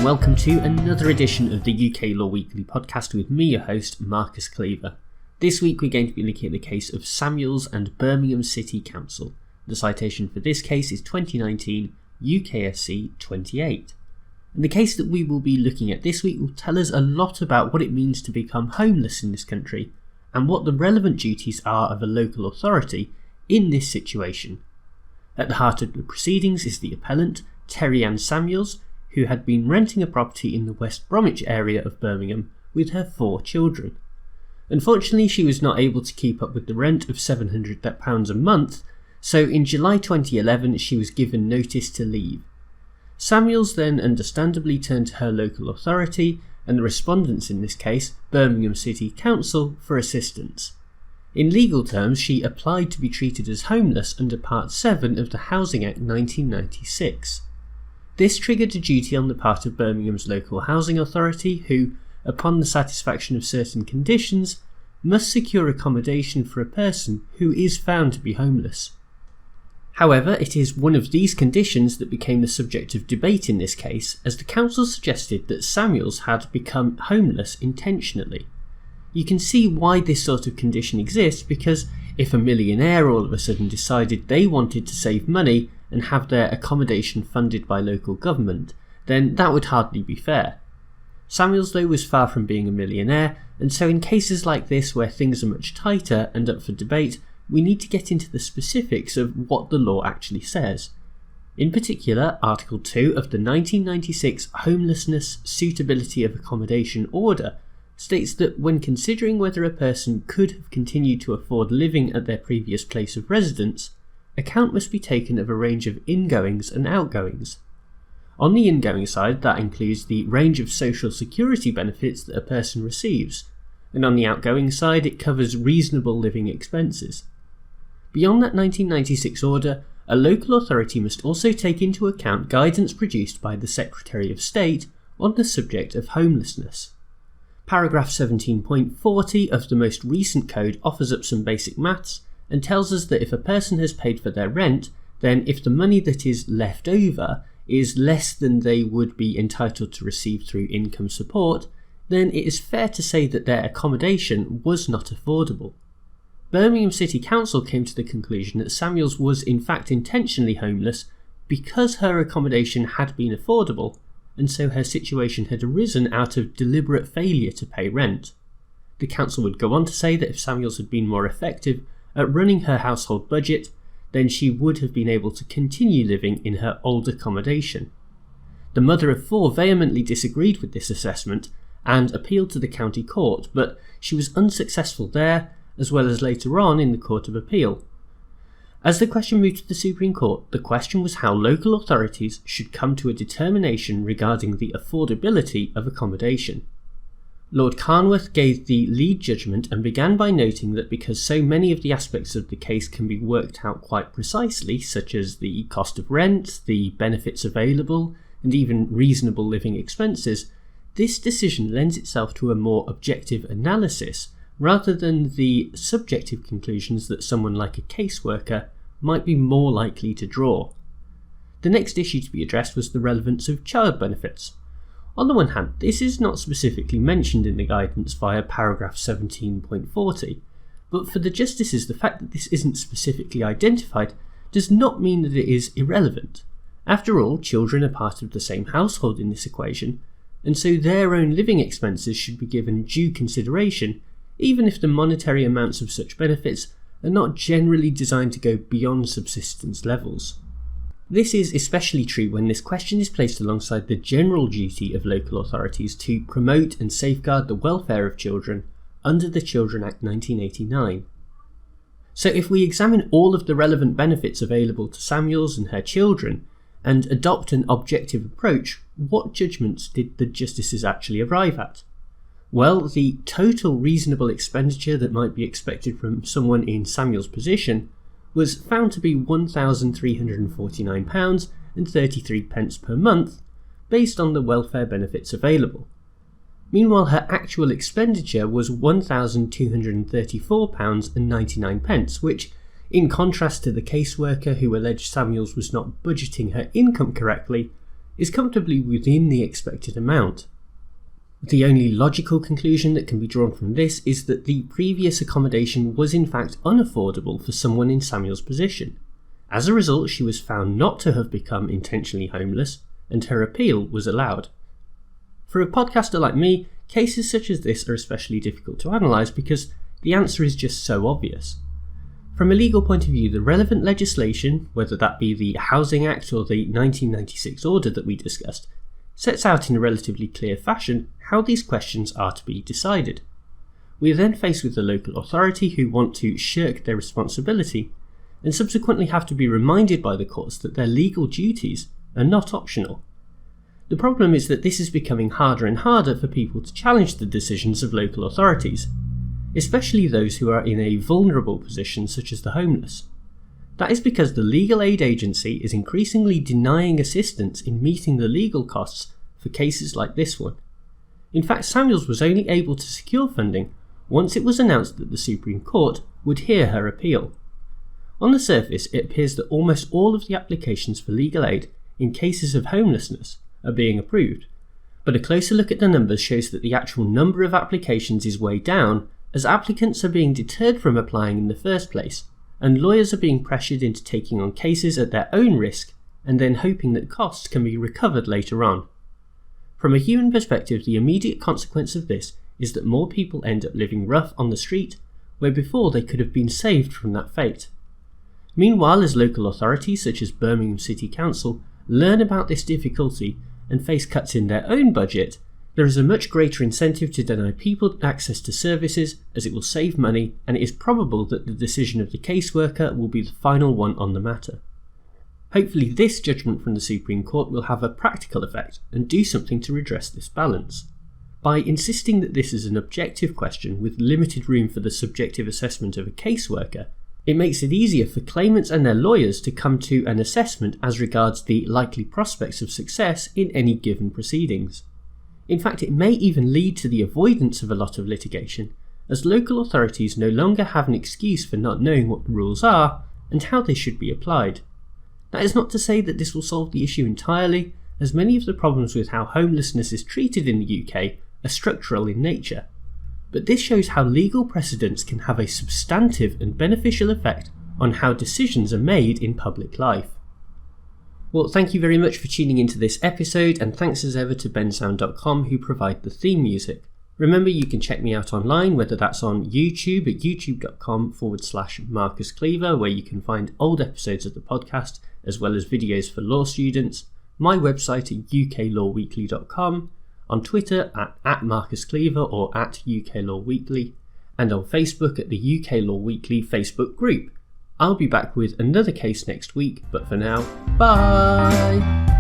welcome to another edition of the UK Law Weekly podcast with me, your host, Marcus Cleaver. This week we're going to be looking at the case of Samuels and Birmingham City Council. The citation for this case is 2019 UKSC 28. And the case that we will be looking at this week will tell us a lot about what it means to become homeless in this country and what the relevant duties are of a local authority in this situation. At the heart of the proceedings is the appellant, Terryann Samuels, who had been renting a property in the West Bromwich area of Birmingham with her 4 children. Unfortunately, she was not able to keep up with the rent of £700 a month, so in July 2011 she was given notice to leave. Samuels then understandably turned to her local authority and the respondents in this case, Birmingham City Council, for assistance. In legal terms, she applied to be treated as homeless under Part 7 of the Housing Act 1996. This triggered a duty on the part of Birmingham's local housing authority who, upon the satisfaction of certain conditions, must secure accommodation for a person who is found to be homeless. However, it is one of these conditions that became the subject of debate in this case, as the council suggested that Samuels had become homeless intentionally. You can see why this sort of condition exists because if a millionaire all of a sudden decided they wanted to save money and have their accommodation funded by local government, then that would hardly be fair. Samuels, though, was far from being a millionaire, and so in cases like this where things are much tighter and up for debate, we need to get into the specifics of what the law actually says. In particular, Article 2 of the 1996 Homelessness Suitability of Accommodation Order states that when considering whether a person could have continued to afford living at their previous place of residence, account must be taken of a range of ingoings and outgoings. On the ingoing side, that includes the range of social security benefits that a person receives, and on the outgoing side it covers reasonable living expenses. Beyond that 1996 order, a local authority must also take into account guidance produced by the Secretary of State on the subject of homelessness. Paragraph 17.40 of the most recent code offers up some basic maths and tells us that if a person has paid for their rent, then if the money that is left over is less than they would be entitled to receive through income support, then it is fair to say that their accommodation was not affordable. Birmingham City Council came to the conclusion that Samuels was in fact intentionally homeless because her accommodation had been affordable, and so her situation had arisen out of deliberate failure to pay rent. The council would go on to say that if Samuels had been more effective at running her household budget, then she would have been able to continue living in her old accommodation. The mother of 4 vehemently disagreed with this assessment and appealed to the county court, but she was unsuccessful there, as well as later on in the Court of Appeal. As the question moved to the Supreme Court, the question was how local authorities should come to a determination regarding the affordability of accommodation. Lord Carnwath gave the lead judgment and began by noting that because so many of the aspects of the case can be worked out quite precisely, such as the cost of rent, the benefits available, and even reasonable living expenses, this decision lends itself to a more objective analysis rather than the subjective conclusions that someone like a caseworker might be more likely to draw. The next issue to be addressed was the relevance of child benefits. On the one hand, this is not specifically mentioned in the guidance via paragraph 17.40, but for the justices the fact that this isn't specifically identified does not mean that it is irrelevant. After all, children are part of the same household in this equation, and so their own living expenses should be given due consideration, even if the monetary amounts of such benefits are not generally designed to go beyond subsistence levels. This is especially true when this question is placed alongside the general duty of local authorities to promote and safeguard the welfare of children under the Children Act 1989. So if we examine all of the relevant benefits available to Samuels and her children and adopt an objective approach, what judgments did the justices actually arrive at? Well, the total reasonable expenditure that might be expected from someone in Samuel's position was found to be £1,349.33 per month, based on the welfare benefits available. Meanwhile, her actual expenditure was £1,234.99, which, in contrast to the caseworker who alleged Samuels was not budgeting her income correctly, is comfortably within the expected amount. The only logical conclusion that can be drawn from this is that the previous accommodation was in fact unaffordable for someone in Samuel's position. As a result, she was found not to have become intentionally homeless, and her appeal was allowed. For a podcaster like me, cases such as this are especially difficult to analyse because the answer is just so obvious. From a legal point of view, the relevant legislation, whether that be the Housing Act or the 1996 order that we discussed, sets out in a relatively clear fashion how these questions are to be decided. We are then faced with the local authority who want to shirk their responsibility and subsequently have to be reminded by the courts that their legal duties are not optional. The problem is that this is becoming harder and harder for people to challenge the decisions of local authorities, especially those who are in a vulnerable position such as the homeless. That is because the legal aid agency is increasingly denying assistance in meeting the legal costs for cases like this one. In fact, Samuels was only able to secure funding once it was announced that the Supreme Court would hear her appeal. On the surface, it appears that almost all of the applications for legal aid in cases of homelessness are being approved, but a closer look at the numbers shows that the actual number of applications is way down as applicants are being deterred from applying in the first place, and lawyers are being pressured into taking on cases at their own risk and then hoping that costs can be recovered later on. From a human perspective, the immediate consequence of this is that more people end up living rough on the street, where before they could have been saved from that fate. Meanwhile, as local authorities such as Birmingham City Council learn about this difficulty and face cuts in their own budget, there is a much greater incentive to deny people access to services as it will save money, and it is probable that the decision of the caseworker will be the final one on the matter. Hopefully this judgment from the Supreme Court will have a practical effect and do something to redress this balance. By insisting that this is an objective question with limited room for the subjective assessment of a caseworker, it makes it easier for claimants and their lawyers to come to an assessment as regards the likely prospects of success in any given proceedings. In fact, it may even lead to the avoidance of a lot of litigation, as local authorities no longer have an excuse for not knowing what the rules are and how they should be applied. That is not to say that this will solve the issue entirely, as many of the problems with how homelessness is treated in the UK are structural in nature. But this shows how legal precedents can have a substantive and beneficial effect on how decisions are made in public life. Well, thank you very much for tuning into this episode, and thanks as ever to bensound.com who provide the theme music. Remember, you can check me out online, whether that's on YouTube at youtube.com/Marcus Cleaver, where you can find old episodes of the podcast, as well as videos for law students, my website at uklawweekly.com, on Twitter at Marcus Cleaver or at UK Law Weekly, and on Facebook at the UK Law Weekly Facebook group. I'll be back with another case next week, but for now, bye!